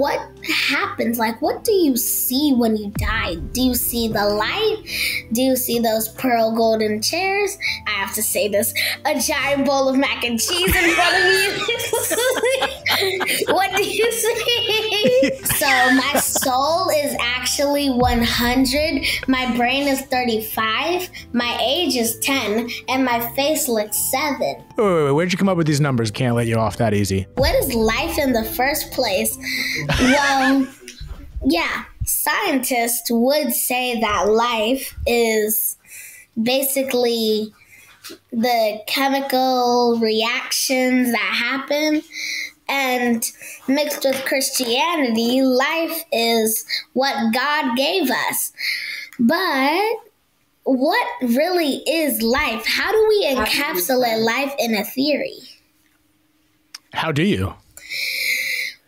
what happens? Like, what do you see when you die? Do you see the light? Do you see those pearl golden chairs? I have to say this, a giant bowl of mac and cheese in front of you. What do you see? So my soul is actually 100. My brain is 35. My age is 10. And my face looks 7. Wait. Where'd you come up with these numbers? Can't let you off that easy. What is life in the first place? Well, yeah, scientists would say that life is basically the chemical reactions that happen. And mixed with Christianity, life is what God gave us. But what really is life? How do we encapsulate life in a theory? How do you?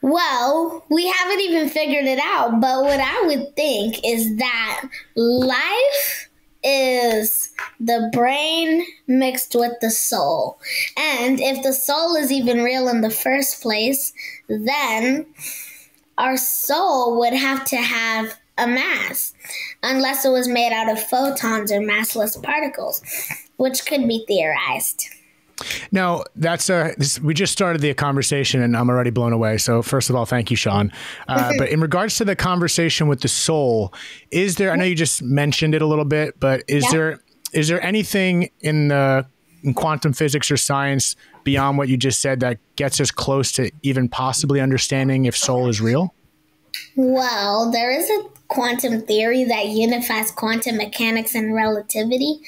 Well, we haven't even figured it out, but what I would think is that life is the brain mixed with the soul. And if the soul is even real in the first place, then our soul would have to have a mass, unless it was made out of photons or massless particles, which could be theorized. Now, we just started the conversation and I'm already blown away. So first of all, thank you, Sean. But in regards to the conversation with the soul, is there, I know you just mentioned it a little bit, but is there anything in quantum physics or science beyond what you just said that gets us close to even possibly understanding if soul is real? Well, there is a quantum theory that unifies quantum mechanics and relativity,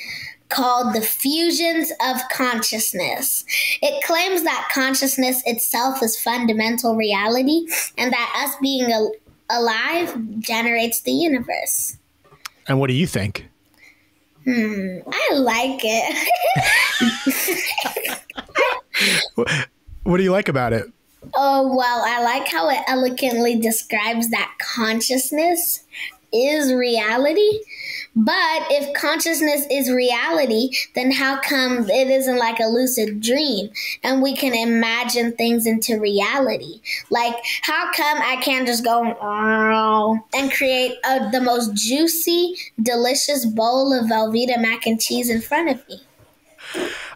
called the fusions of consciousness. It claims that consciousness itself is fundamental reality and that us being alive generates the universe. And what do you think? I like it. What do you like about it? Oh, well, I like how it eloquently describes that consciousness is reality. But if consciousness is reality, then how come it isn't like a lucid dream and we can imagine things into reality? Like, how come I can't just go and create the most juicy, delicious bowl of Velveeta mac and cheese in front of me?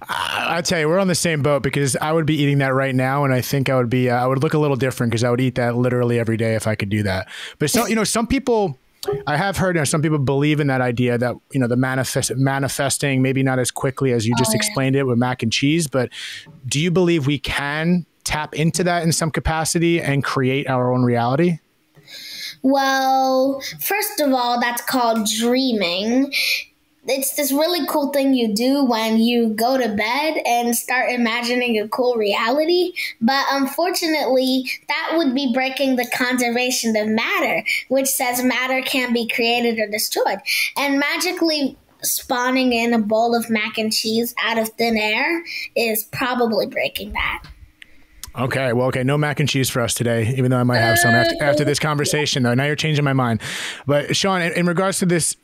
I tell you, we're on the same boat because I would be eating that right now. And I think I would look a little different because I would eat that literally every day if I could do that. But so, some people, I have heard some people believe in that idea that, the manifesting, maybe not as quickly as you just explained it with mac and cheese. But do you believe we can tap into that in some capacity and create our own reality? Well, first of all, that's called dreaming. It's this really cool thing you do when you go to bed and start imagining a cool reality. But unfortunately, that would be breaking the conservation of matter, which says matter can't be created or destroyed. And magically spawning in a bowl of mac and cheese out of thin air is probably breaking that. Okay. Well, okay. No mac and cheese for us today, even though I might have some after this conversation, though. Now you're changing my mind. But Sean, in regards to this,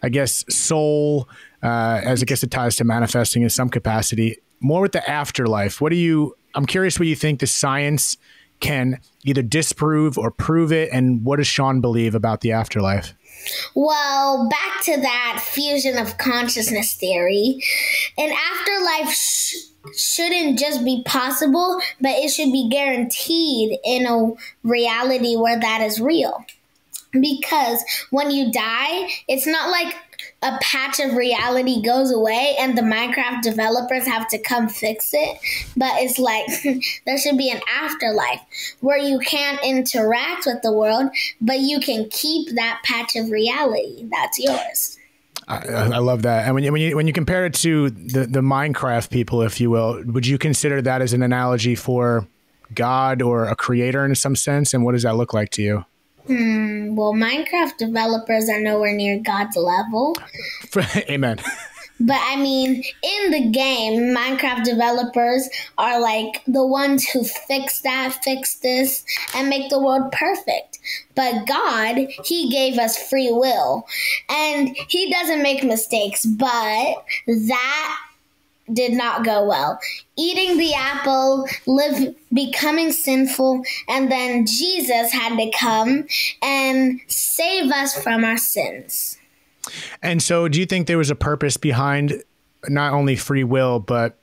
I guess soul, as I guess it ties to manifesting in some capacity, more with the afterlife. I'm curious what you think the science can either disprove or prove it. And what does Sean believe about the afterlife? Well, back to that fusion of consciousness theory. An afterlife shouldn't just be possible, but it should be guaranteed in a reality where that is real. Because when you die, it's not like a patch of reality goes away and the Minecraft developers have to come fix it. But it's like there should be an afterlife where you can't interact with the world, but you can keep that patch of reality. That's yours. I love that. And when you compare it to the Minecraft people, if you will, would you consider that as an analogy for God or a creator in some sense? And what does that look like to you? Well, Minecraft developers are nowhere near God's level. Amen. But I mean, in the game, Minecraft developers are like the ones who fix this, and make the world perfect. But God, He gave us free will, and He doesn't make mistakes, but that did not go well. Eating the apple, becoming sinful, and then Jesus had to come and save us from our sins. And so do you think there was a purpose behind not only free will, but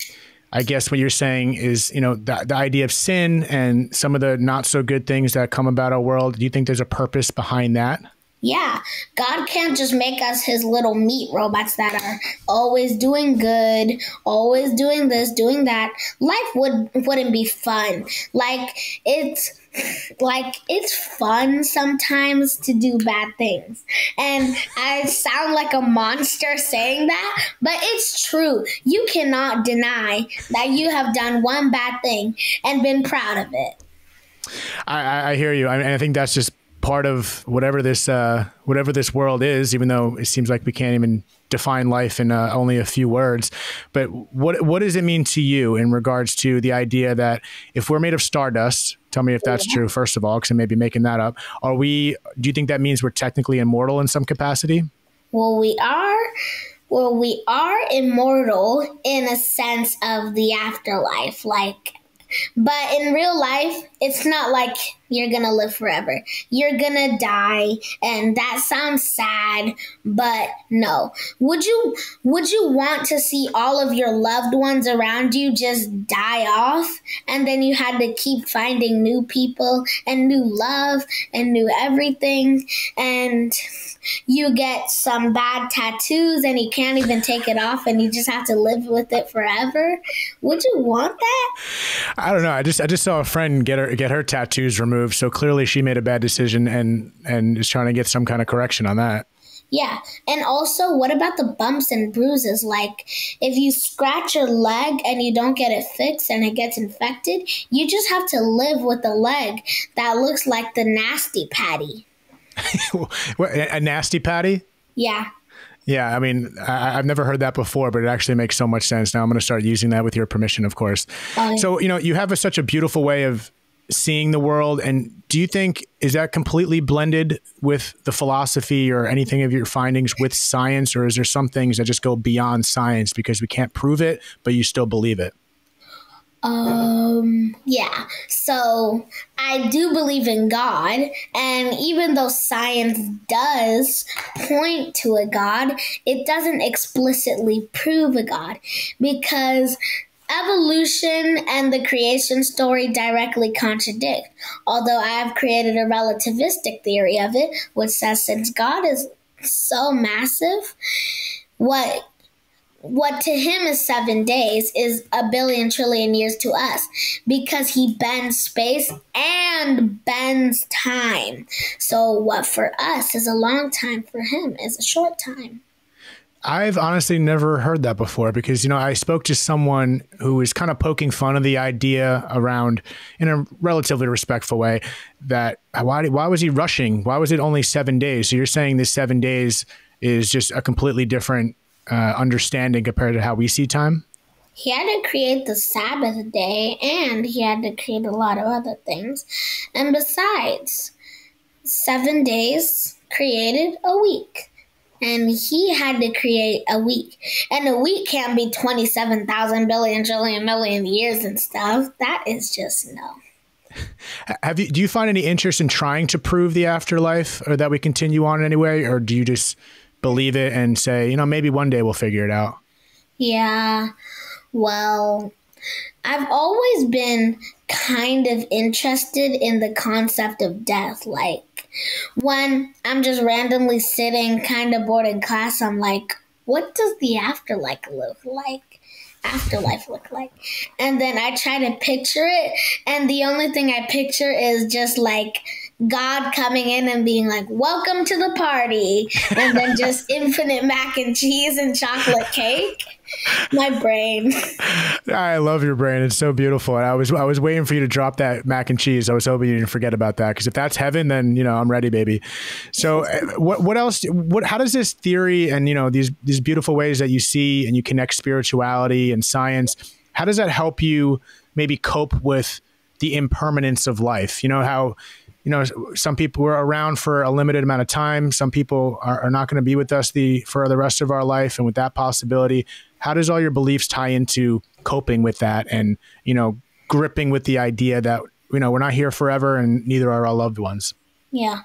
I guess what you're saying is, you know, the idea of sin and some of the not so good things that come about our world. Do you think there's a purpose behind that? Yeah, God can't just make us his little meat robots that are always doing good, always doing this, doing that. Life wouldn't be fun. It's fun sometimes to do bad things. And I sound like a monster saying that, but it's true. You cannot deny that you have done one bad thing and been proud of it. I hear you. I think that's just part of whatever this world is, even though it seems like we can't even define life in only a few words. But what does it mean to you in regards to the idea that if we're made of stardust, tell me if that's true, first of all, because I may be making that up. Do you think that means we're technically immortal in some capacity? Well, we are immortal in a sense of the afterlife, but in real life, it's not like you're going to live forever. You're going to die, and that sounds sad, but no. Would you want to see all of your loved ones around you just die off, and then you had to keep finding new people and new love and new everything, and you get some bad tattoos and you can't even take it off and you just have to live with it forever? Would you want that? I don't know. I just saw a friend get her tattoos removed. So clearly she made a bad decision and is trying to get some kind of correction on that. Yeah. And also, what about the bumps and bruises? Like, if you scratch your leg and you don't get it fixed and it gets infected, you just have to live with a leg that looks like the nasty patty. What, a nasty patty? Yeah. Yeah, I mean, I've never heard that before, but it actually makes so much sense. Now I'm going to start using that with your permission, of course. So, you know, you have such a beautiful way of seeing the world. And do you think, is that completely blended with the philosophy or anything of your findings with science? Or is there some things that just go beyond science because we can't prove it, but you still believe it? Yeah. So I do believe in God, and even though science does point to a God, it doesn't explicitly prove a God, because evolution and the creation story directly contradict. Although I have created a relativistic theory of it, which says since God is so massive, what to him is 7 days is a billion trillion years to us, because he bends space and bends time. So what for us is a long time, for him is a short time. I've honestly never heard that before, because, you know, I spoke to someone who was kind of poking fun of the idea around, in a relatively respectful way, that why was he rushing? Why was it only 7 days? So you're saying this 7 days is just a completely different understanding compared to how we see time? He had to create the Sabbath day, and he had to create a lot of other things. And besides, 7 days created a week. And he had to create a week. And a week can't be 27,000 billion trillion million years and stuff. That is just no. Do you find any interest in trying to prove the afterlife, or that we continue on anyway? Or do you just believe it and say, you know, maybe one day we'll figure it out? Yeah, well, I've always been kind of interested in the concept of death. Like, when I'm just randomly sitting kind of bored in class, I'm like, what does the afterlife look like? And then I try to picture it, and the only thing I picture is just like God coming in and being like, welcome to the party, and then just infinite mac and cheese and chocolate cake. My brain. I love your brain. It's so beautiful. And I was waiting for you to drop that mac and cheese. I was hoping you didn't forget about that, because if that's heaven, then, you know, I'm ready, baby. So what else, how does this theory and, you know, these beautiful ways that you see and you connect spirituality and science, how does that help you maybe cope with the impermanence of life? You know, how some people were around for a limited amount of time. Some people are not going to be with us for the rest of our life. And with that possibility, how does all your beliefs tie into coping with that and, gripping with the idea that, we're not here forever and neither are our loved ones? Yeah.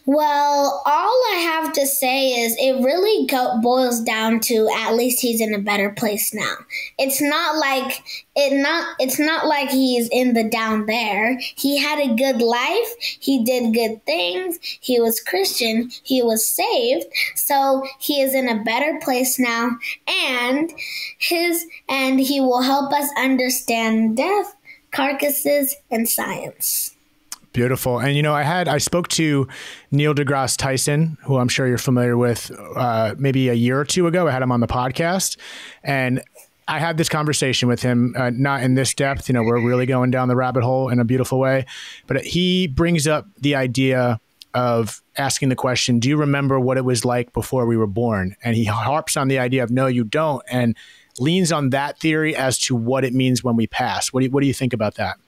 Well, all I have to say is it really boils down to at least he's in a better place now. It's not like he's in the down there. He had a good life. He did good things. He was Christian. He was saved. So he is in a better place now, and he will help us understand death, carcasses, and science. Beautiful. And, I spoke to Neil deGrasse Tyson, who I'm sure you're familiar with, maybe a year or two ago. I had him on the podcast and I had this conversation with him, not in this depth, we're really going down the rabbit hole in a beautiful way, but he brings up the idea of asking the question, do you remember what it was like before we were born? And he harps on the idea of, no, you don't, and leans on that theory as to what it means when we pass. What do you think about that?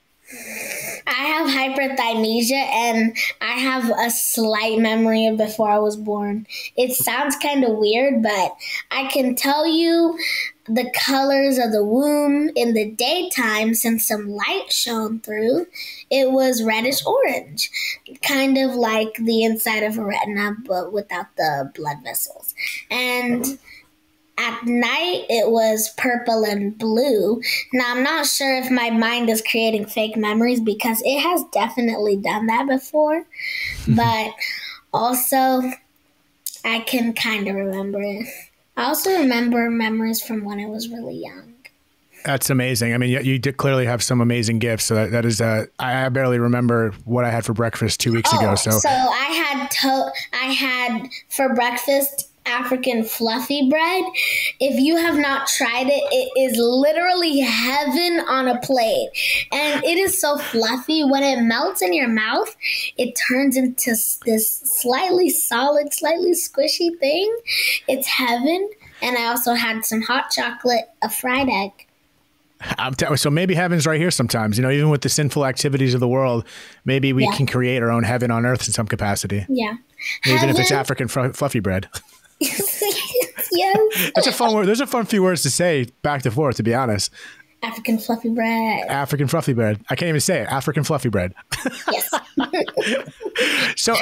I have hyperthymesia and I have a slight memory of before I was born. It sounds kind of weird, but I can tell you the colors of the womb in the daytime since some light shone through. It was reddish orange, kind of like the inside of a retina, but without the blood vessels. And at night, it was purple and blue. Now, I'm not sure if my mind is creating fake memories because it has definitely done that before. But also, I can kind of remember it. I also remember memories from when I was really young. That's amazing. I mean, you did clearly have some amazing gifts. So that is, I barely remember what I had for breakfast 2 weeks ago. So I had for breakfast African fluffy bread. If you have not tried it, it is literally heaven on a plate. And it is so fluffy. When it melts in your mouth, it turns into this slightly solid, slightly squishy thing. It's heaven. And I also had some hot chocolate, a fried egg. So maybe heaven's right here sometimes, even with the sinful activities of the world, maybe we can create our own heaven on earth in some capacity. Yeah. Even if it's African fluffy bread. Yes. That's a fun word. There's a fun few words to say back to forth, to be honest. African fluffy bread. African fluffy bread. I can't even say it. African fluffy bread. Yes. So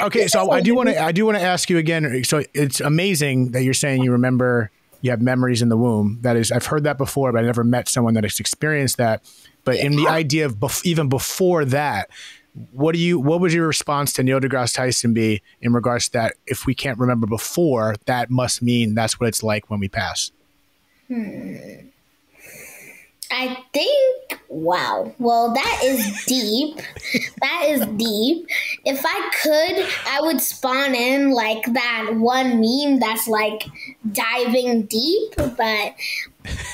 I do want to ask you again. So it's amazing that you're saying you remember, you have memories in the womb. That is, I've heard that before, but I never met someone that has experienced that. But in the idea of even before that, what would your response to Neil deGrasse Tyson be in regards to that? If we can't remember before, that must mean that's what it's like when we pass. I think, wow. Well, that is deep. That is deep. If I could, I would spawn in like that one meme that's like diving deep. But all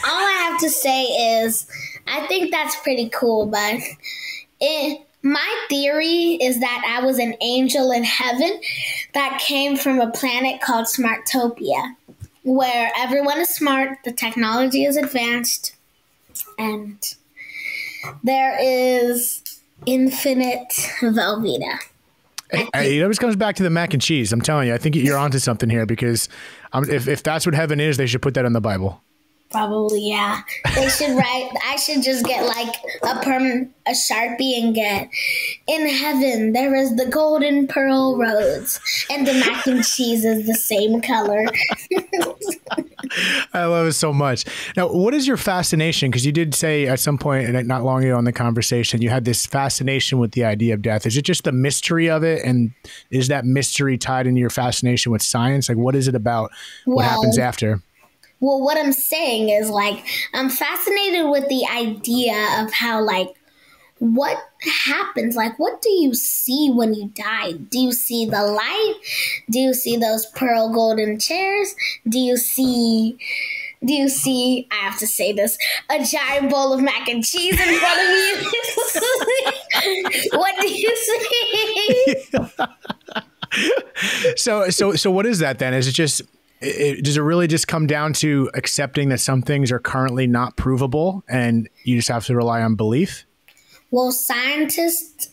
I have to say is I think that's pretty cool. But my theory is that I was an angel in heaven that came from a planet called Smartopia, where everyone is smart, the technology is advanced, and there is infinite Velveeta. It always comes back to the mac and cheese. I'm telling you, I think you're onto something here because if that's what heaven is, they should put that in the Bible. Probably, yeah. They should write. I should just get like a Sharpie and get, in heaven there is the golden pearl roads and the mac and cheese is the same color. I love it so much. Now, what is your fascination? Because you did say at some point, not long ago in the conversation, you had this fascination with the idea of death. Is it just the mystery of it? And is that mystery tied into your fascination with science? Like, what is it about what happens after? Well, what I'm saying is, like, I'm fascinated with the idea of how, like, what happens? Like, what do you see when you die? Do you see the light? Do you see those pearl golden chairs? Do you see, I have to say this, a giant bowl of mac and cheese in front of you? What do you see? So what is that then? Is it just... does it really just come down to accepting that some things are currently not provable and you just have to rely on belief? Well, scientists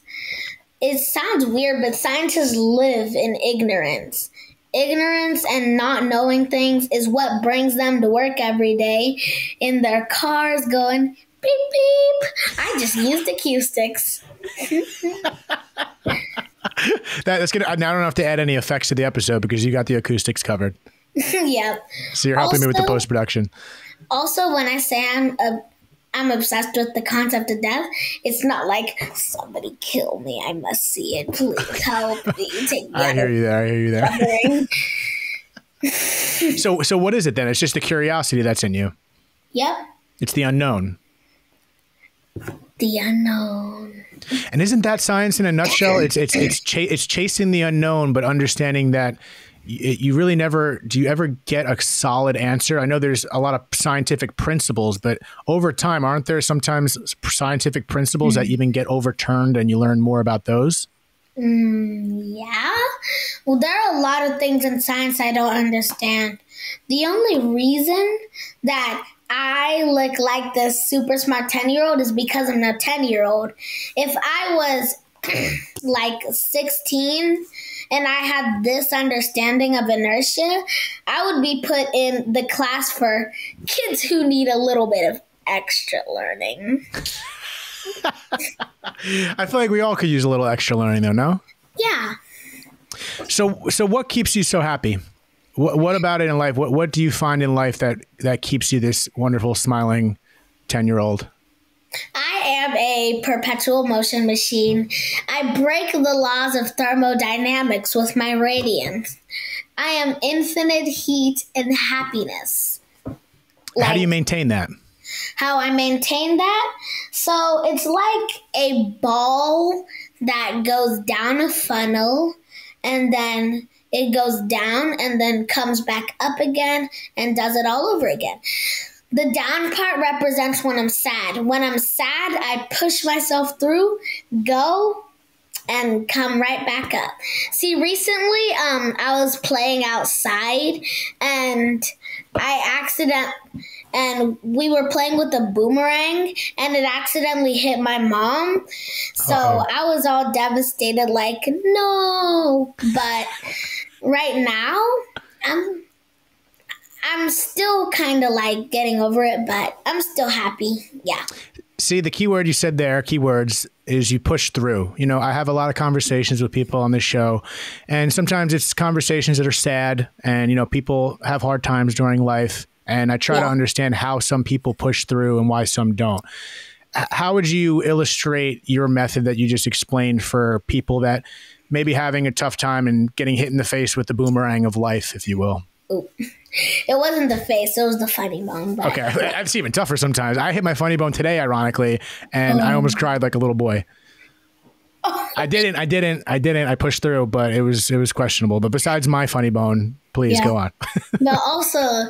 it sounds weird, but scientists live in ignorance. Ignorance and not knowing things is what brings them to work every day in their cars going beep beep. I just used acoustics. That's good. Now I don't have to add any effects to the episode because you got the acoustics covered. Yep. So you're helping me with the post-production. Also, when I say I'm obsessed with the concept of death, it's not like somebody kill me. I must see it. Please help me. Take me I hear you there. I hear you there. So what is it then? It's just the curiosity that's in you. Yep. It's the unknown. The unknown. And isn't that science in a nutshell? It's chasing the unknown, but understanding that you really never, do you ever get a solid answer? I know there's a lot of scientific principles, but over time, aren't there sometimes scientific principles that even get overturned and you learn more about those? Yeah. Well, there are a lot of things in science I don't understand. The only reason that I look like this super smart 10-year-old is because I'm a 10-year-old. If I was like 16 and I had this understanding of inertia, I would be put in the class for kids who need a little bit of extra learning. I feel like we all could use a little extra learning though, no? Yeah. So what keeps you so happy? What about it in life? What do you find in life that keeps you this wonderful, smiling 10-year-old? I am a perpetual motion machine. I break the laws of thermodynamics with my radiance. I am infinite heat and happiness. How do you maintain that? How I maintain that? So it's like a ball that goes down a funnel and then it goes down and then comes back up again and does it all over again. The down part represents when I'm sad. When I'm sad, I push myself through, go, and come right back up. See, recently I was playing outside and we were playing with a boomerang and it accidentally hit my mom. So I was all devastated, like, no. But right now, I'm still kind of like getting over it, but I'm still happy. Yeah. See, the key word you said there, keywords, is you push through. You know, I have a lot of conversations with people on this show, and sometimes it's conversations that are sad and, you know, people have hard times during life. And I try to understand how some people push through and why some don't. How would you illustrate your method that you just explained for people that may be having a tough time and getting hit in the face with the boomerang of life, if you will? Ooh. It wasn't the face, it was the funny bone. But okay, it's even tougher sometimes. I hit my funny bone today, ironically, and I almost cried like a little boy. I didn't. I pushed through, but it was questionable. But besides my funny bone, please go on. But also,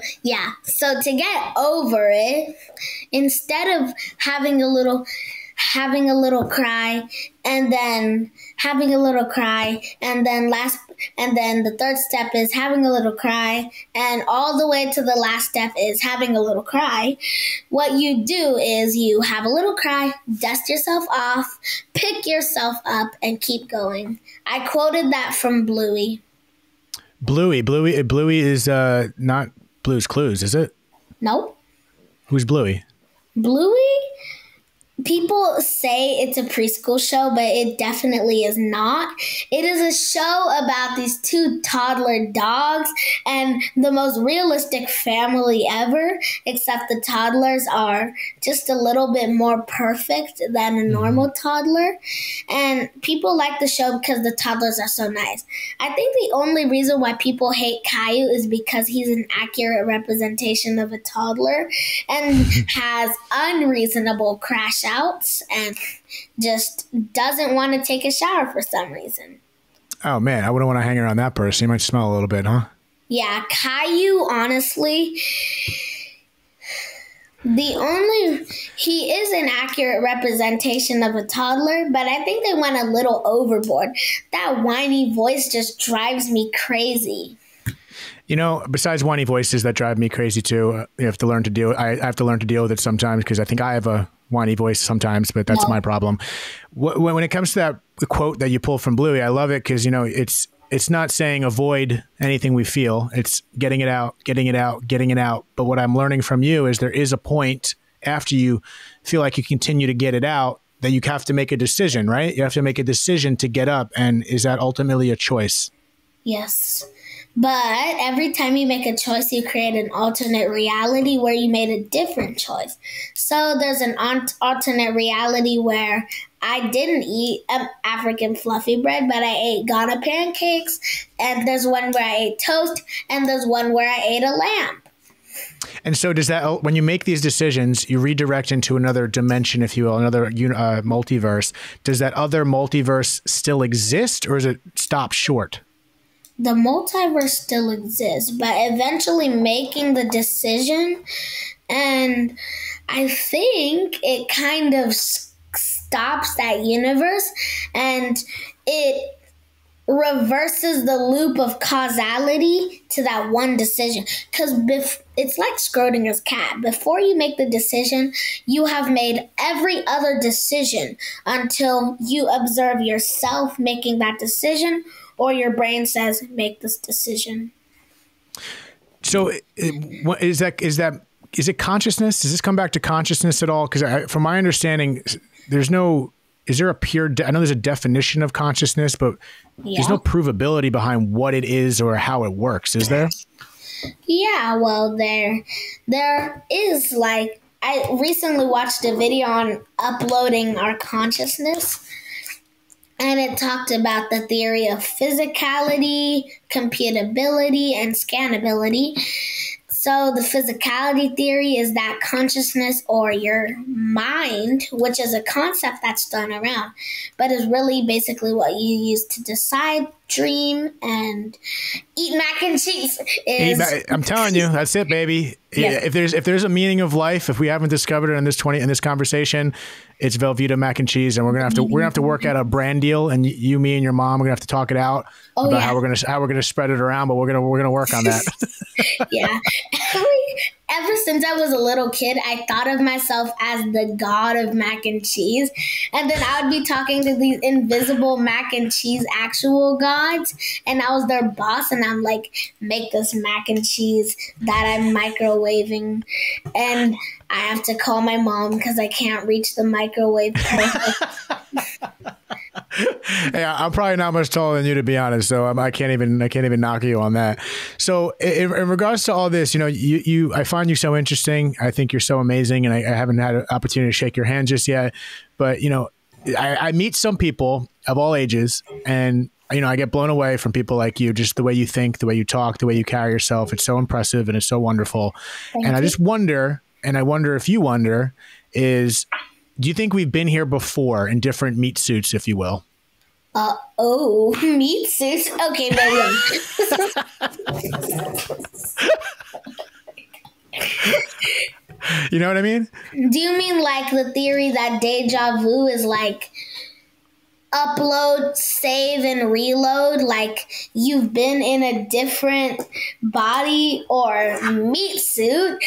so to get over it, instead of having a little cry and then having a little cry and then the third step is having a little cry and all the way to the last step is having a little cry. What you do is you have a little cry, dust yourself off, pick yourself up, and keep going. I quoted that from Bluey. Bluey is not Blue's Clues, is it? Nope. Who's Bluey? Bluey? People say it's a preschool show, but it definitely is not. It is a show about these two toddler dogs and the most realistic family ever, except the toddlers are just a little bit more perfect than a normal toddler. And people like the show because the toddlers are so nice. I think the only reason why people hate Caillou is because he's an accurate representation of a toddler and has unreasonable crash outs and just doesn't want to take a shower for some reason. Oh man, I wouldn't want to hang around that person. He might smell a little bit, huh? Yeah, Caillou, honestly, he is an accurate representation of a toddler, but I think they went a little overboard. That whiny voice just drives me crazy. You know, besides whiny voices that drive me crazy too, I have to learn to deal with it sometimes because I think I have a whiny voice sometimes, but that's my problem. When it comes to that quote that you pull from Bluey, I love it because, you know, it's not saying avoid anything we feel. It's getting it out, getting it out, getting it out. But what I'm learning from you is there is a point after you feel like you continue to get it out that you have to make a decision, right? You have to make a decision to get up. And is that ultimately a choice? Yes. But every time you make a choice, you create an alternate reality where you made a different choice. So there's an alternate reality where I didn't eat African fluffy bread, but I ate Ghana pancakes. And there's one where I ate toast, and there's one where I ate a lamb. And so does that, when you make these decisions, you redirect into another dimension, if you will, another multiverse. Does that other multiverse still exist, or is it stopped short? The multiverse still exists, but eventually making the decision, and I think it kind of stops that universe, and it reverses the loop of causality to that one decision. Because it's like Schrodinger's cat. Before you make the decision, you have made every other decision until you observe yourself making that decision, or your brain says, make this decision. So is it consciousness? Does this come back to consciousness at all? Because from my understanding, is there a pure, I know there's a definition of consciousness, but there's no provability behind what it is or how it works, is there? Yeah, well, there is, like, I recently watched a video on uploading our consciousness. And it talked about the theory of physicality, computability, and scannability. So the physicality theory is that consciousness, or your mind, which is a concept that's thrown around, but is really basically what you use to decide, dream, and eat mac and cheese. I'm telling you, that's it, baby. Yeah. If there's a meaning of life, if we haven't discovered it in this conversation, it's Velveeta mac and cheese, and we're gonna have to work out a brand deal, and you, me, and your mom are gonna have to talk it out about how we're gonna spread it around, but we're gonna work on that. Yeah. Ever since I was a little kid, I thought of myself as the god of mac and cheese, and then I would be talking to these invisible mac and cheese actual gods, and I was their boss, and I'm like, make this mac and cheese that I'm microwaving, and I have to call my mom because I can't reach the microwave perfect. Yeah, I'm probably not much taller than you, to be honest. So I can't even knock you on that. So in regards to all this, you know, I find you so interesting. I think you're so amazing, and I haven't had an opportunity to shake your hand just yet. But you know, I meet some people of all ages, and you know, I get blown away from people like you. Just the way you think, the way you talk, the way you carry yourself. It's so impressive and it's so wonderful. Thank you. I just wonder, and I wonder if you wonder, do you think we've been here before in different meat suits, if you will? Meat suits? Okay, maybe. You know what I mean? Do you mean like the theory that deja vu is like upload, save, and reload? Like you've been in a different body or meat suit,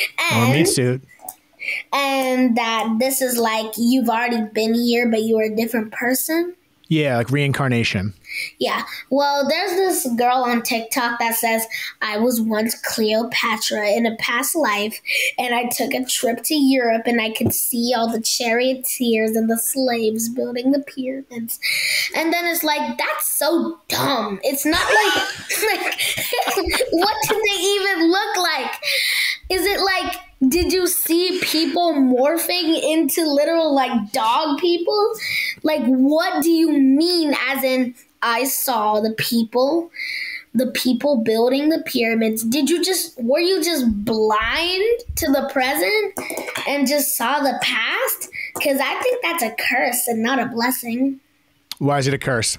and that this is like you've already been here, but you were a different person? Yeah, like reincarnation. Yeah. Well, there's this girl on TikTok that says, I was once Cleopatra in a past life, and I took a trip to Europe, and I could see all the charioteers and the slaves building the pyramids. And then it's like, that's so dumb. It's not like what do they even look like? Is it like, did you see people morphing into literal like dog people? Like, what do you mean as in I saw the people building the pyramids? Were you just blind to the present and just saw the past? Because I think that's a curse and not a blessing. Why is it a curse?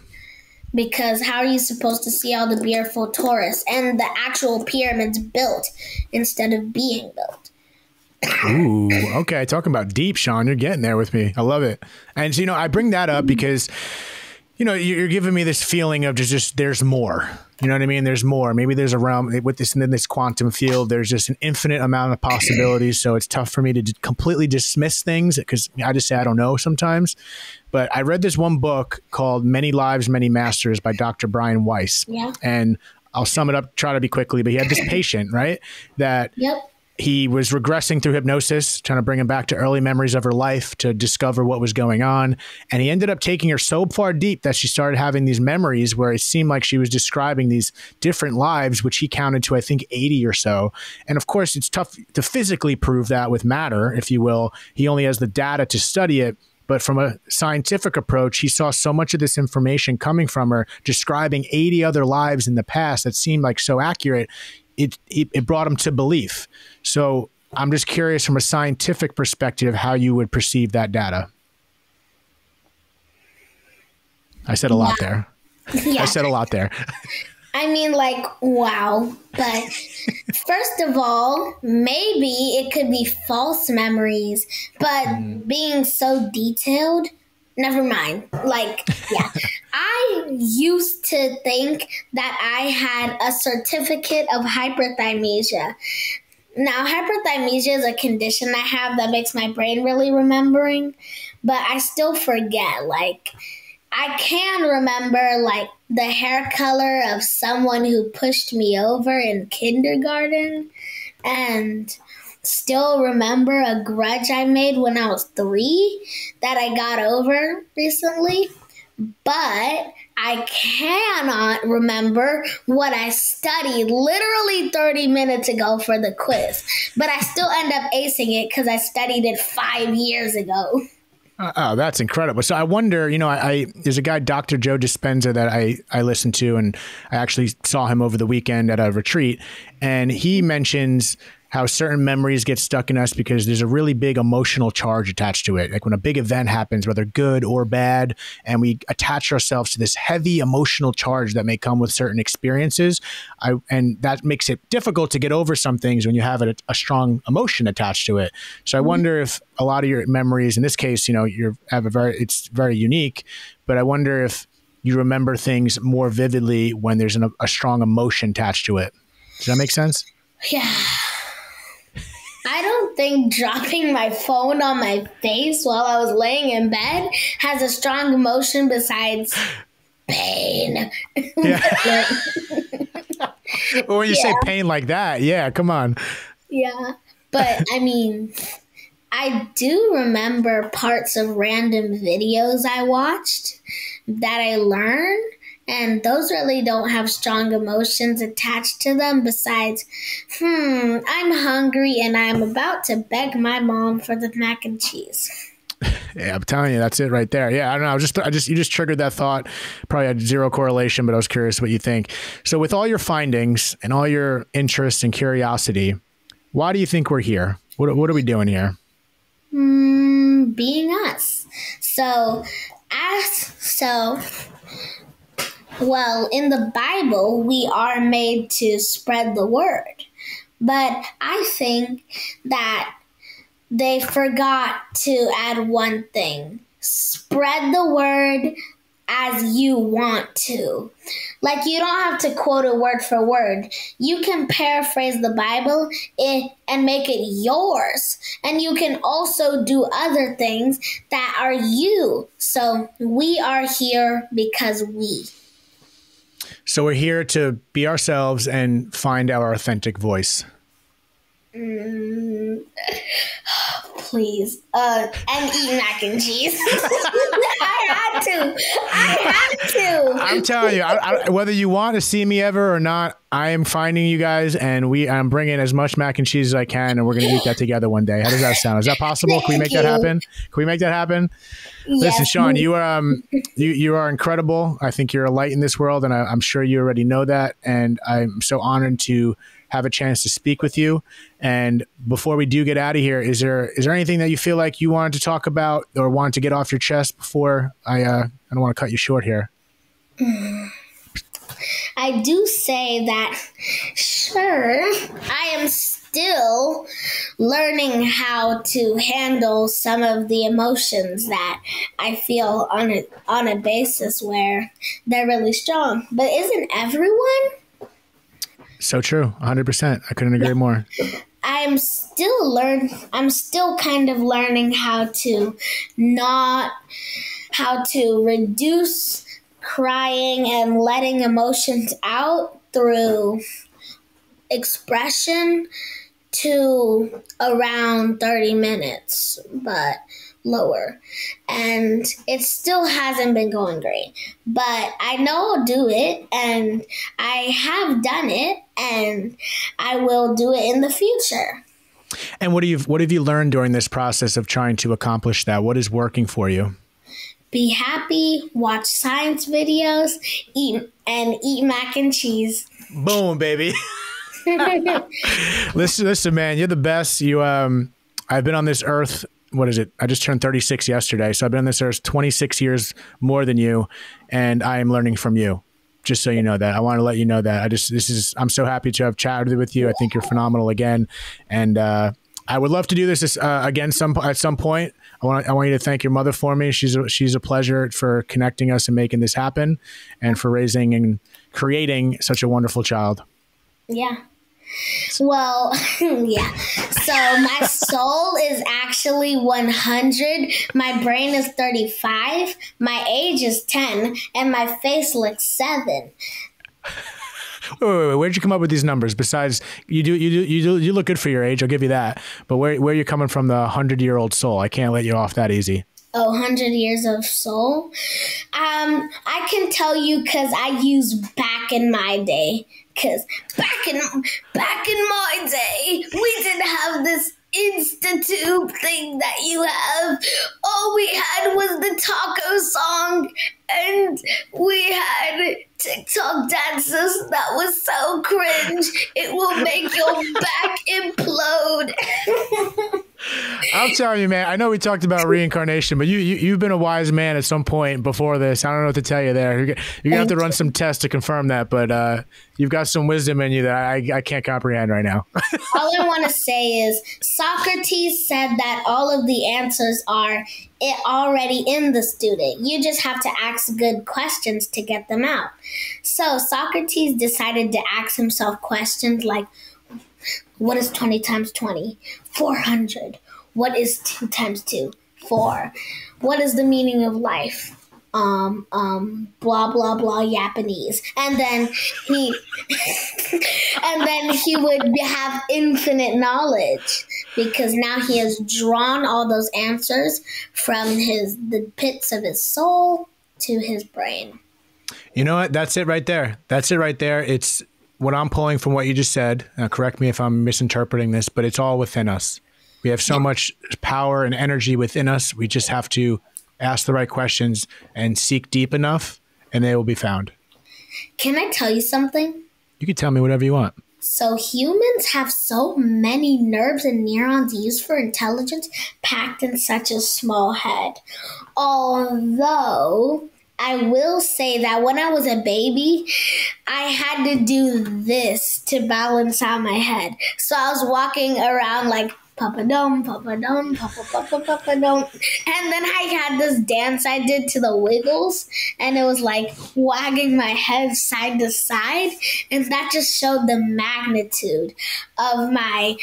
Because how are you supposed to see all the beautiful tourists and the actual pyramids built instead of being built? Ooh, okay. Talking about deep, Sean, you're getting there with me. I love it. And so, you know, I bring that up because, you know, you're giving me this feeling of just there's more. You know what I mean? There's more. Maybe there's a realm with this in this quantum field. There's just an infinite amount of possibilities. So it's tough for me to completely dismiss things because I just say I don't know sometimes. But I read this one book called Many Lives, Many Masters by Dr. Brian Weiss. Yeah. And I'll sum it up, try to be quickly, but he had this patient, right? That he was regressing through hypnosis, trying to bring him back to early memories of her life to discover what was going on. And he ended up taking her so far deep that she started having these memories where it seemed like she was describing these different lives, which he counted to, I think, 80 or so. And of course, it's tough to physically prove that with matter, if you will. He only has the data to study it. But from a scientific approach, he saw so much of this information coming from her, describing 80 other lives in the past that seemed like so accurate. It brought him to belief. So I'm just curious from a scientific perspective how you would perceive that data. I said a lot there. Yeah. I said a lot there. I mean, like, wow. But first of all, maybe it could be false memories, but being so detailed, never mind. Like, yeah. I used to think that I had a certificate of hyperthymesia. Now, hyperthymesia is a condition I have that makes my brain really remembering, but I still forget. Like, I can remember, like, the hair color of someone who pushed me over in kindergarten and still remember a grudge I made when I was 3 that I got over recently. But I cannot remember what I studied literally 30 minutes ago for the quiz. But I still end up acing it because I studied it 5 years ago. Oh, that's incredible. So I wonder, you know, there's a guy, Dr. Joe Dispenza, that I listened to, and I actually saw him over the weekend at a retreat, and he mentions how certain memories get stuck in us because there's a really big emotional charge attached to it. Like when a big event happens, whether good or bad, and we attach ourselves to this heavy emotional charge that may come with certain experiences. And that makes it difficult to get over some things when you have a strong emotion attached to it. So I wonder if a lot of your memories, in this case, you know, it's very unique, but I wonder if you remember things more vividly when there's a strong emotion attached to it. Does that make sense? Yeah. I don't think dropping my phone on my face while I was laying in bed has a strong emotion besides pain. Yeah. Well, when you say pain like that, yeah, come on. Yeah. But I mean, I do remember parts of random videos I watched that I learned. And those really don't have strong emotions attached to them besides, I'm hungry and I'm about to beg my mom for the mac and cheese. Yeah, I'm telling you, that's it right there. Yeah, I don't know. You just triggered that thought. Probably had zero correlation, but I was curious what you think. So with all your findings and all your interest and curiosity, why do you think we're here? What are we doing here? Being us. Well, in the Bible, we are made to spread the word. But I think that they forgot to add one thing. Spread the word as you want to. Like, you don't have to quote it word for word. You can paraphrase the Bible and make it yours. And you can also do other things that are you. So we are here because we. So we're here to be ourselves and find our authentic voice. Please. And eat mac and cheese. I had to. I'm telling you, whether you want to see me ever or not, I am finding you guys, and I'm bringing as much mac and cheese as I can, and we're going to eat that together one day. How does that sound? Is that possible? Can we make that happen? Can we make that happen? Yes. Listen, Sean, you are incredible. I think you're a light in this world, and I'm sure you already know that. And I'm so honored to have a chance to speak with you. And before we do get out of here, is there anything that you feel like you wanted to talk about or wanted to get off your chest before I don't want to cut you short here? I do say that, sure, I am still learning how to handle some of the emotions that I feel on a basis where they're really strong. But isn't everyone? So true. 100%. I couldn't agree more. I'm still kind of learning how to reduce crying and letting emotions out through expression to around 30 minutes, but lower. And it still hasn't been going great. But I know I'll do it, and I have done it, and I will do it in the future. And what have you learned during this process of trying to accomplish that? What is working for you? Be happy, watch science videos, eat mac and cheese. Boom, baby. Listen, man, you're the best. I've been on this earth. What is it? I just turned 36 yesterday. So I've been on this earth 26 years more than you, and I am learning from you. Just so you know that. I want to let you know that. I'm so happy to have chatted with you. I think you're phenomenal again. And I would love to do this again at some point. I want you to thank your mother for me. She's a pleasure for connecting us and making this happen, and for raising and creating such a wonderful child. Yeah. Well, yeah. So my soul is actually 100. My brain is 35. My age is 10, and my face looks 7. Wait. Where'd you come up with these numbers? Besides, you look good for your age. I'll give you that. But where are you coming from? The 100-year-old soul. I can't let you off that easy. Oh, 100 years of soul. I can tell you because I use back in my day. Because back in my day, we didn't have this Institute thing that you have. All we had was the taco song, and we had TikTok dances that was so cringe. It will make your back implode. I'm telling you, man, I know we talked about reincarnation, but you've been a wise man at some point before this. I don't know what to tell you there. You're gonna have to run some tests to confirm that, but you've got some wisdom in you that I can't comprehend right now. All I want to say is Socrates said that all of the answers are already in the student. You just have to ask good questions to get them out. So Socrates decided to ask himself questions like, what is 20 times 20? 400. What is 2 times 2? 4. What is the meaning of life? Blah, blah, blah, Japanese. And then he would have infinite knowledge, because now he has drawn all those answers from the pits of his soul to his brain. You know what? That's it right there. It's what I'm pulling from what you just said. Now, correct me if I'm misinterpreting this, but it's all within us. We have so much power and energy within us. We just have to ask the right questions and seek deep enough, and they will be found. Can I tell you something? You can tell me whatever you want. So humans have so many nerves and neurons used for intelligence packed in such a small head. Although I will say that when I was a baby, I had to do this to balance out my head. So I was walking around like Papa Dome, Papa Dome, Papa, Papa, Papa Dome. And then I had this dance I did to the Wiggles, and it was like wagging my head side to side. And that just showed the magnitude of my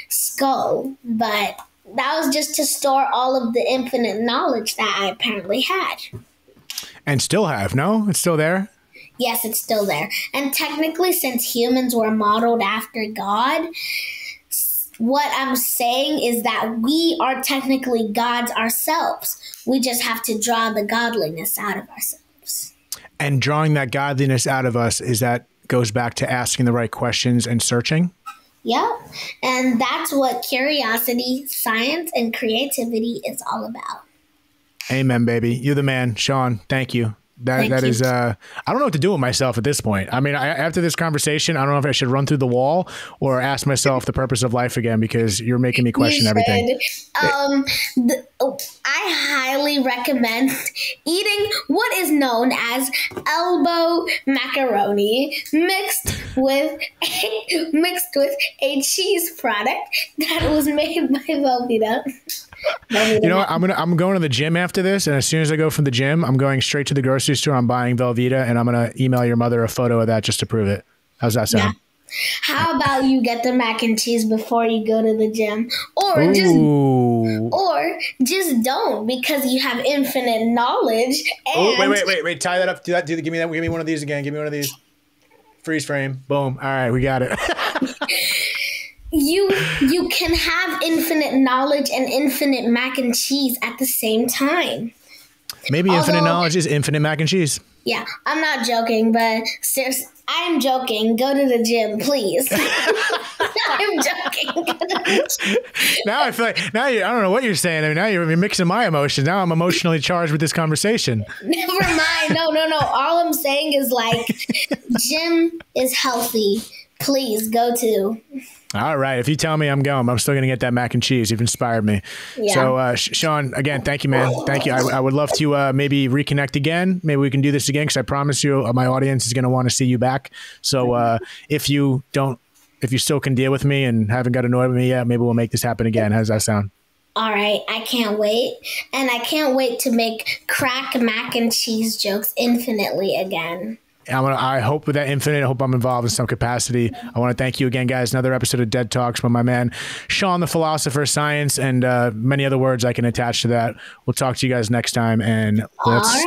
skull. But that was just to store all of the infinite knowledge that I apparently had. And still have, no? It's still there? Yes, it's still there. And technically, since humans were modeled after God, what I'm saying is that we are technically gods ourselves. We just have to draw the godliness out of ourselves. And drawing that godliness out of us, goes back to asking the right questions and searching? Yep. And that's what curiosity, science, and creativity is all about. Amen, baby. You're the man. Sean, thank you. That is, I don't know what to do with myself at this point. I mean, after this conversation, I don't know if I should run through the wall or ask myself the purpose of life again, because you're making me question everything. I highly recommend eating what is known as elbow macaroni mixed mixed with a cheese product that was made by Velveeta. You know what? I'm going to the gym after this, and as soon as I go from the gym, I'm going straight to the grocery store. I'm buying Velveeta, and I'm gonna email your mother a photo of that just to prove it. How's that sound? Yeah. How about you get the mac and cheese before you go to the gym, or just don't, because you have infinite knowledge. And wait! Tie that up. Do that. Give me one of these again. Give me one of these. Freeze frame. Boom. All right, we got it. You can have infinite knowledge and infinite mac and cheese at the same time. Maybe infinite knowledge is infinite mac and cheese. Yeah, I'm not joking, but seriously, I'm joking. Go to the gym, please. I'm joking. Now I feel like I don't know what you're saying. I mean, now you're mixing my emotions. Now I'm emotionally charged with this conversation. Never mind. No. All I'm saying is, like, gym is healthy. Please go to. All right. If you tell me I'm going, I'm still going to get that mac and cheese. You've inspired me. Yeah. So, Sean, again, thank you, man. Thank you. I would love to maybe reconnect again. Maybe we can do this again, because I promise you my audience is going to want to see you back. So if you still can deal with me and haven't got annoyed with me yet, maybe we'll make this happen again. How does that sound? All right. I can't wait. And I can't wait to make crack mac and cheese jokes infinitely again. I hope with that infinite, I hope I'm involved in some capacity. I want to thank you again, guys. Another episode of Dead Talks with my man, Sean, the philosopher, science, and many other words I can attach to that. We'll talk to you guys next time, and let's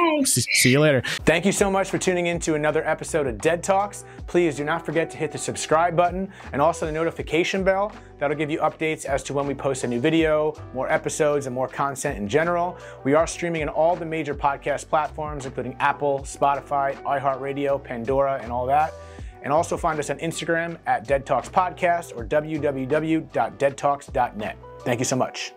see you later. Thank you so much for tuning in to another episode of Dead Talks. Please do not forget to hit the subscribe button and also the notification bell. That'll give you updates as to when we post a new video, more episodes, and more content in general. We are streaming on all the major podcast platforms, including Apple, Spotify, iHeartRadio, Pandora, and all that. And also find us on Instagram at Dead Talks Podcast or www.deadtalks.net. Thank you so much.